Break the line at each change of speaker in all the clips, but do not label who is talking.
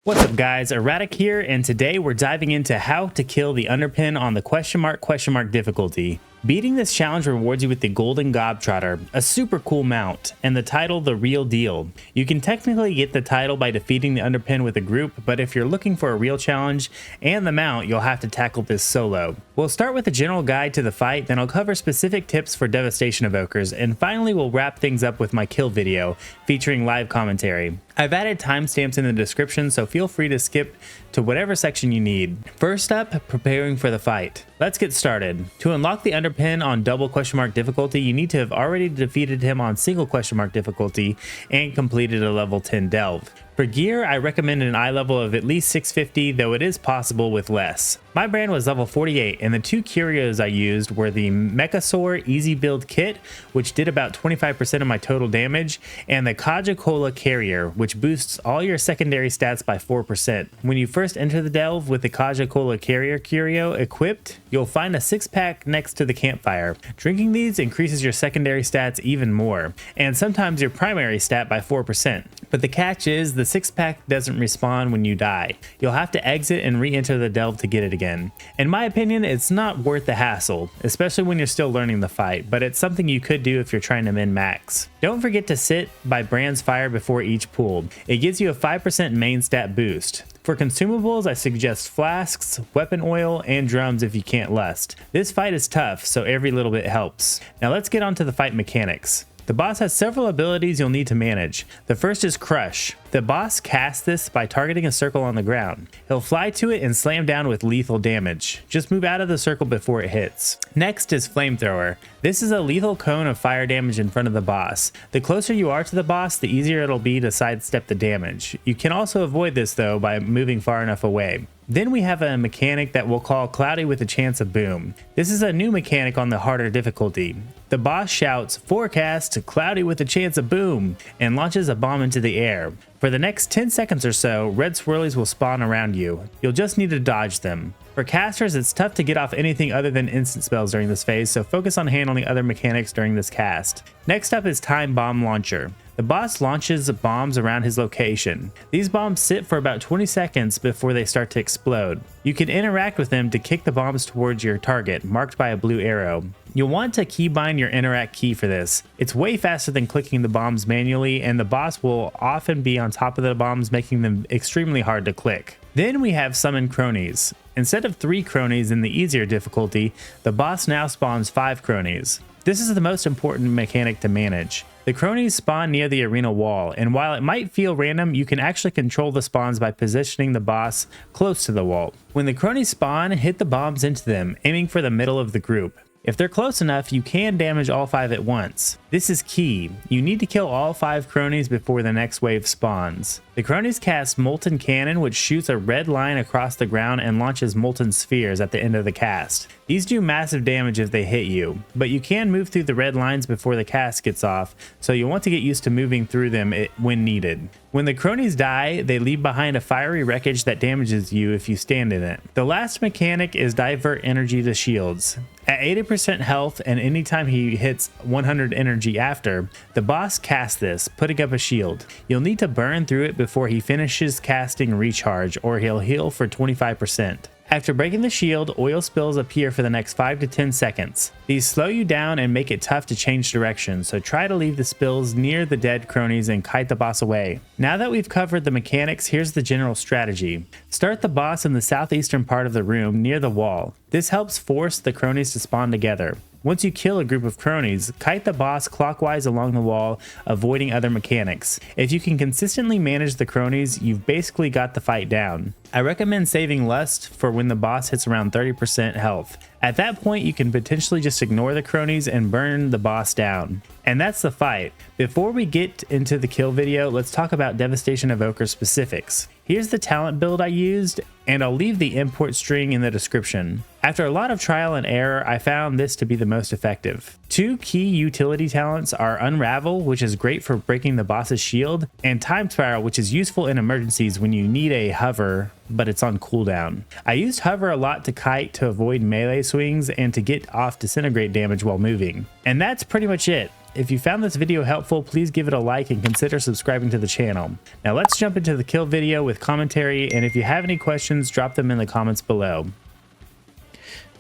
What's up guys, Erratic here, and today we're diving into how to kill the Underpin on the question mark difficulty. Beating this challenge rewards you with the Golden Gob Trotter, a super cool mount, and the title The Real Deal. You can technically get the title by defeating the Underpin with a group, but if you're looking for a real challenge and the mount, you'll have to tackle this solo. We'll start with a general guide to the fight, then I'll cover specific tips for Devastation Evokers, and finally we'll wrap things up with my kill video, featuring live commentary. I've added timestamps in the description, so feel free to skip to whatever section you need. First up, preparing for the fight. Let's get started. To unlock the Underpin on double question mark difficulty, you need to have already defeated him on single question mark difficulty and completed a level 10 delve. For gear, I recommend an eye level of at least 650, though it is possible with less. My brand was level 48, and the two Curios I used were the Mechasaur Easy Build Kit, which did about 25% of my total damage, and the Coca-Cola Carrier, which boosts all your secondary stats by 4%. When you first enter the delve with the Coca-Cola Carrier Curio equipped, you'll find a 6-pack next to the campfire. Drinking these increases your secondary stats even more, and sometimes your primary stat by 4%. But the catch is the 6-pack doesn't respawn when you die. You'll have to exit and re-enter the delve to get it again. In my opinion, it's not worth the hassle, especially when you're still learning the fight, but it's something you could do if you're trying to min-max. Don't forget to sit by Brand's Fire before each pull. It gives you a 5% main stat boost. For consumables, I suggest flasks, weapon oil, and drums if you can't lust. This fight is tough, so every little bit helps. Now let's get on to the fight mechanics. The boss has several abilities you'll need to manage. The first is Crush. The boss casts this by targeting a circle on the ground. He'll fly to it and slam down with lethal damage. Just move out of the circle before it hits. Next is Flamethrower. This is a lethal cone of fire damage in front of the boss. The closer you are to the boss, the easier it'll be to sidestep the damage. You can also avoid this though by moving far enough away. Then we have a mechanic that we'll call Cloudy with a Chance of Boom. This is a new mechanic on the harder difficulty. The boss shouts, "Forecast, cloudy with a chance of boom," and launches a bomb into the air. For the next 10 seconds or so, red swirlies will spawn around you. You'll just need to dodge them. For casters, it's tough to get off anything other than instant spells during this phase, so focus on handling other mechanics during this cast. Next up is Time Bomb Launcher. The boss launches bombs around his location. These bombs sit for about 20 seconds before they start to explode. You can interact with them to kick the bombs towards your target, marked by a blue arrow. You'll want to keybind your interact key for this. It's way faster than clicking the bombs manually, and the boss will often be on top of the bombs, making them extremely hard to click. Then we have Summon Cronies. Instead of 3 cronies in the easier difficulty, the boss now spawns 5 cronies. This is the most important mechanic to manage. The cronies spawn near the arena wall, and while it might feel random, you can actually control the spawns by positioning the boss close to the wall. When the cronies spawn, hit the bombs into them, aiming for the middle of the group. If they're close enough, you can damage all 5 at once. This is key. You need to kill all 5 cronies before the next wave spawns. The cronies cast Molten Cannon, which shoots a red line across the ground and launches molten spheres at the end of the cast. These do massive damage if they hit you, but you can move through the red lines before the cast gets off, so you'll want to get used to moving through them when needed. When the cronies die, they leave behind a fiery wreckage that damages you if you stand in it. The last mechanic is Divert Energy to Shields. At 80% health and anytime he hits 100 energy after, the boss casts this, putting up a shield. You'll need to burn through it before he finishes casting Recharge, or he'll heal for 25%. After breaking the shield, oil spills appear for the next 5 to 10 seconds. These slow you down and make it tough to change direction, so try to leave the spills near the dead cronies and kite the boss away. Now that we've covered the mechanics, here's the general strategy. Start the boss in the southeastern part of the room near the wall. This helps force the cronies to spawn together. Once you kill a group of cronies, kite the boss clockwise along the wall, avoiding other mechanics. If you can consistently manage the cronies, you've basically got the fight down. I recommend saving Lust for when the boss hits around 30% health. At that point, you can potentially just ignore the cronies and burn the boss down. And that's the fight. Before we get into the kill video, let's talk about Devastation Evoker specifics. Here's the talent build I used, and I'll leave the import string in the description. After a lot of trial and error, I found this to be the most effective. 2 key utility talents are Unravel, which is great for breaking the boss's shield, and Time Spiral, which is useful in emergencies when you need a hover, but it's on cooldown. I used hover a lot to kite to avoid melee swings and to get off disintegrate damage while moving. And that's pretty much it. If you found this video helpful, please give it a like and consider subscribing to the channel. Now let's jump into the kill video with commentary, and if you have any questions, drop them in the comments below.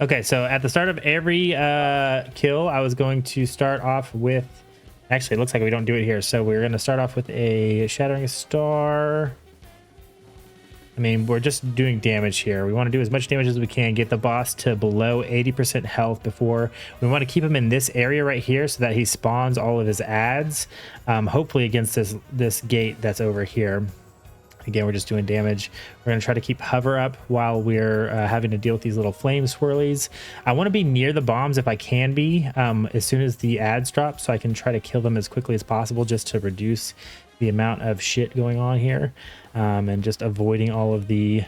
Okay, so at the start of every kill, I was going to start off with... Actually, it looks like we don't do it here. So we're going to start off with a Shattering Star. I mean, we're just doing damage here. We want to do as much damage as we can, get the boss to below 80% health before. We want to keep him in this area right here so that he spawns all of his adds, hopefully against this gate that's over here. Again, we're just doing damage. We're going to try to keep hover up while we're having to deal with these little flame swirlies. I want to be near the bombs if I can be as soon as the ads drop, so I can try to kill them as quickly as possible just to reduce the amount of shit going on here, and just avoiding all of the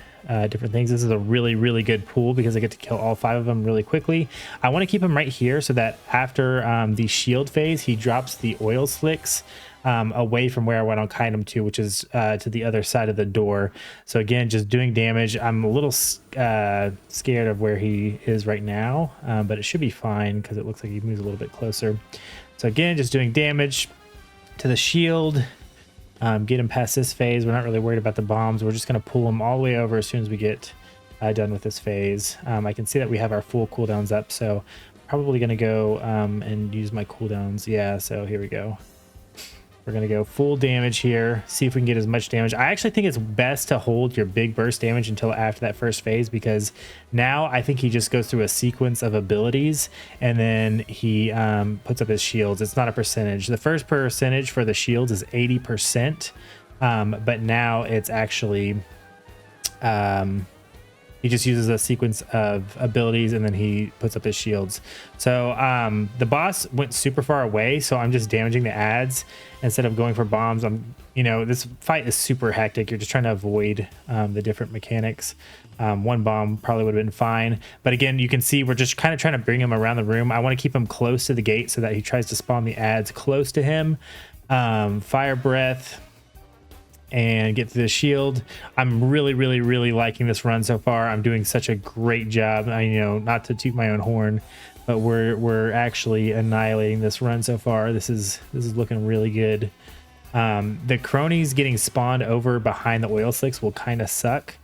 different things. This is a really, really good pool because I get to kill all 5 of them really quickly. I want to keep him right here so that after the shield phase, he drops the oil slicks away from where I want to kite him to, which is to the other side of the door. So again, just doing damage. I'm a little scared of where he is right now, but it should be fine because it looks like he moves a little bit closer. So again, just doing damage to the shield. Get him past this phase. We're not really worried about the bombs. We're just going to pull him all the way over as soon as we get done with this phase. I can see that we have our full cooldowns up, so probably going to go and use my cooldowns. Yeah, so here we go. We're going to go full damage here, see if we can get as much damage. I actually think it's best to hold your big burst damage until after that first phase, because now I think he just goes through a sequence of abilities and then he puts up his shields. It's not a percentage. The first percentage for the shields is 80%, but now it's actually... he just uses a sequence of abilities and then he puts up his shields. So the boss went super far away, so I'm just damaging the ads instead of going for bombs. This fight is super hectic. You're just trying to avoid the different mechanics. One bomb probably would have been fine. But again, you can see we're just kind of trying to bring him around the room. I want to keep him close to the gate so that he tries to spawn the ads close to him. Fire breath. And get through the shield. I'm really, really, really liking this run so far. I'm doing such a great job. Not to toot my own horn, but we're actually annihilating this run so far. This is looking really good. The cronies getting spawned over behind the oil slicks will kind of suck.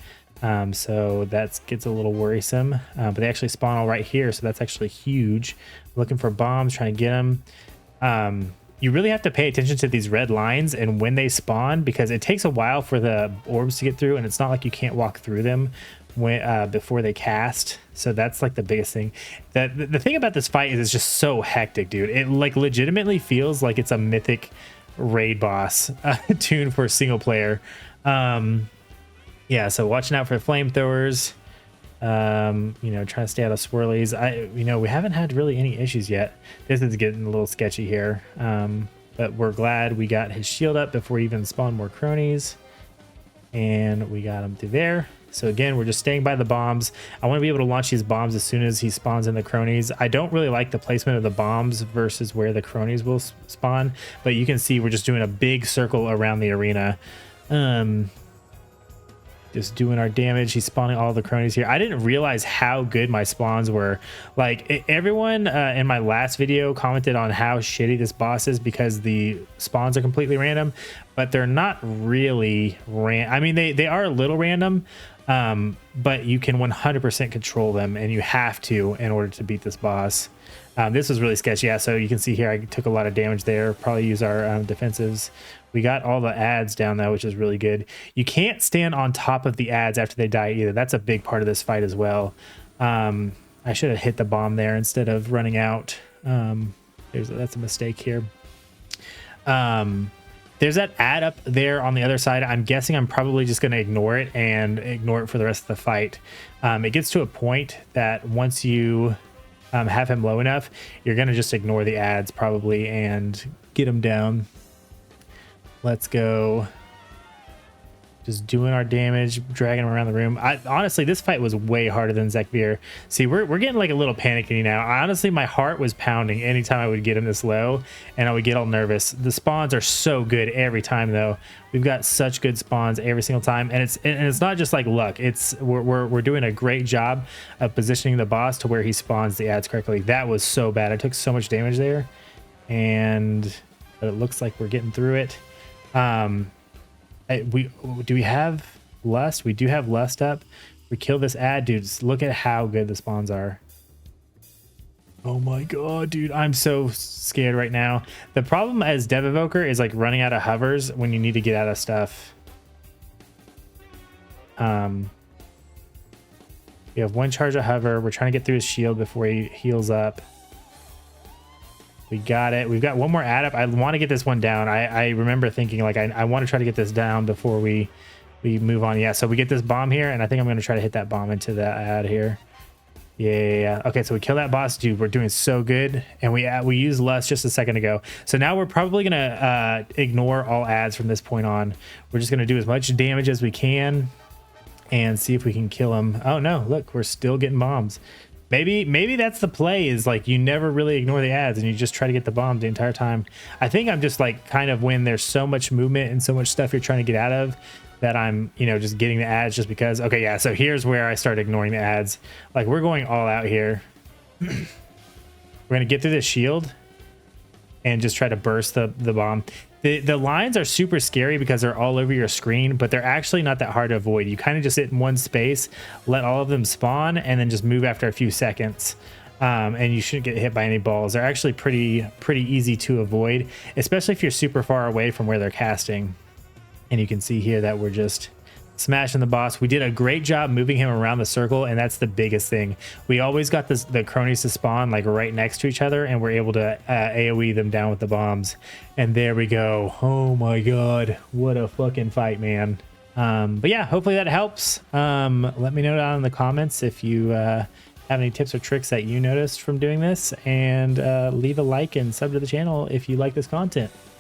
So that gets a little worrisome. But they actually spawn all right here, so that's actually huge. Looking for bombs, trying to get them. You really have to pay attention to these red lines and when they spawn, because it takes a while for the orbs to get through, and it's not like you can't walk through them before they cast. So that's like the biggest thing. The thing about this fight is it's just so hectic, dude. It like legitimately feels like it's a mythic raid boss tuned for single player. Yeah, so watching out for the flamethrowers. Trying to stay out of swirlies. We haven't had really any issues yet. This is getting a little sketchy here, but we're glad we got his shield up before we even spawn more cronies, and we got him through there. So again, we're just staying by the bombs. I want to be able to launch these bombs as soon as he spawns in the cronies. I don't really like the placement of the bombs versus where the cronies will spawn, but you can see we're just doing a big circle around the arena. Just doing our damage. He's spawning all the cronies here. I didn't realize how good my spawns were. Like everyone in my last video commented on how shitty this boss is because the spawns are completely random, but they're not really I mean, they are a little random, but you can 100% control them, and you have to in order to beat this boss. This was really sketchy. Yeah, so you can see here I took a lot of damage there. Probably use our defensives. We got all the ads down though, which is really good. You can't stand on top of the ads after they die either. That's a big part of this fight as well. I should have hit the bomb there instead of running out. That's a mistake here. There's that ad up there on the other side. I'm guessing I'm probably just going to ignore it for the rest of the fight. It gets to a point that once you have him low enough, you're going to just ignore the ads probably and get him down. Let's go. Just doing our damage, dragging him around the room. Honestly, this fight was way harder than Zekvir. See, we're getting like a little panicky now. Honestly, my heart was pounding anytime I would get him this low, and I would get all nervous. The spawns are so good every time, though. We've got such good spawns every single time, and it's not just like luck. We're doing a great job of positioning the boss to where he spawns the ads correctly. That was so bad. I took so much damage there. and but it looks like we're getting through it. Do we have lust? We do have lust up. We kill this ad, dudes. Look at how good the spawns are. Oh my god, dude, I'm so scared right now. The problem as Dev Evoker is like running out of hovers when you need to get out of stuff. We have one charge of hover. We're trying to get through his shield before he heals up. We got it. We've got one more ad up. I want to get this one down. I remember thinking like I want to try to get this down before we move on. Yeah, so we get this bomb here, and I think I'm going to try to hit that bomb into that ad here. Yeah. Okay, so we kill that boss, dude. We're doing so good, and we used lust just a second ago. So now we're probably gonna ignore all ads from this point on. We're just gonna do as much damage as we can, and see if we can kill him. Oh no! Look, we're still getting bombs. Maybe that's the play. Is like you never really ignore the ads, and you just try to get the bomb the entire time. I think I'm just like kind of when there's so much movement and so much stuff you're trying to get out of, that I'm, just getting the ads just because. Okay, yeah, so here's where I start ignoring the ads. Like, we're going all out here. We're going to get through this shield and just try to burst the bomb. The lines are super scary because they're all over your screen, but they're actually not that hard to avoid. You kind of just sit in one space, let all of them spawn, and then just move after a few seconds. And you shouldn't get hit by any balls. They're actually pretty easy to avoid, especially if you're super far away from where they're casting. And you can see here that we're just smashing the boss. We did a great job moving him around the circle, and that's the biggest thing. We always got the cronies to spawn like right next to each other, and we're able to AoE them down with the bombs. And there we go. Oh my god, what a fucking fight, man. But yeah, hopefully that helps. Let me know down in the comments if you have any tips or tricks that you noticed from doing this, and leave a like and sub to the channel if you like this content.